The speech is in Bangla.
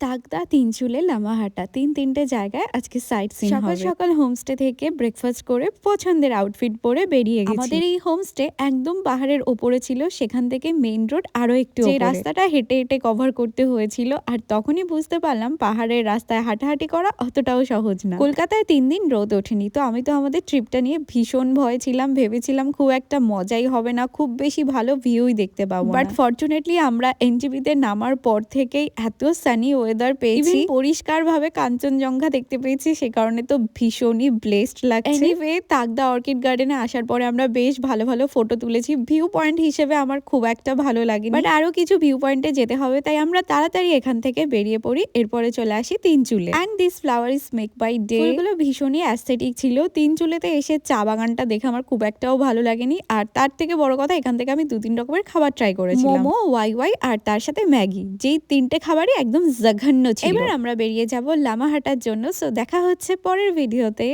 তাগদা, তিনচুলে, লামাহাটা তিনটে জায়গায় আজকে সাইট সিন হবে। সকাল সকাল হোমস্টে থেকে ব্রেকফাস্ট করে পছন্দের আউটফিট পরে বেরিয়ে গেছি। আমাদের এই হোমস্টে একদম পাহাড়ের ওপরে ছিল, সেখান থেকে মেইন রোড আরো একটু ওপরে। রাস্তাটা হেঁটে হেঁটে কভার করতে হয়েছিল, আর তখনই বুঝতে পারলাম পাহাড়ের রাস্তায় হাঁটাহাঁটি করা অতটাও সহজ না। কলকাতায় 3 দিন রোদ ওঠেনি, তো আমি তো আমাদের ট্রিপটা নিয়ে ভীষণ ভয় ছিলাম, ভেবেছিলাম খুব একটা মজাই হবে না, খুব বেশি ভালো ভিউই দেখতে পাবো। বাট ফরচুনেটলি আমরা এনজিপিতে নামার পর থেকেই এত সানি ওয়েদার পেয়েছি, পরিষ্কার ভাবে কাঞ্চনজঙ্ঘা দেখতে পেয়েছি, সে কারণে তো ভীষণই ব্লেসড লাগছে। এনিওয়ে, তাগদা অর্কিড গার্ডেনে আসার পরে আমরা বেশ ভালো ভালো ফটো তুলেছি। ভিউ পয়েন্ট হিসেবে আমার খুব একটা ভালো লাগেনি, বাট আরো কিছু ভিউ পয়েন্টে যেতে হবে, তাই আমরা তাড়াতাড়ি এখান থেকে বেরিয়ে পড়ি। এরপরে চলে আসি Tinchuley. And this flower is make by day. ফুলগুলো ভীষণই অ্যাস্থেটিক ছিল। তিনচুলেতে এসে চা বাগানটা দেখে আমার খুব একটাও ভালো লাগেনি, আর তার থেকে বড় কথা এখান থেকে আমি 2-3 রকমের খাবার ট্রাই করেছিলাম, মোমো, ওয়াই আর তার সাথে ম্যাগি, যেই 3টে খাবারই একদম জঘন্য ছিল। এবার আমরা বেরিয়ে যাব লামাহাটার জন্য। সো দেখা হচ্ছে পরের ভিডিওতে।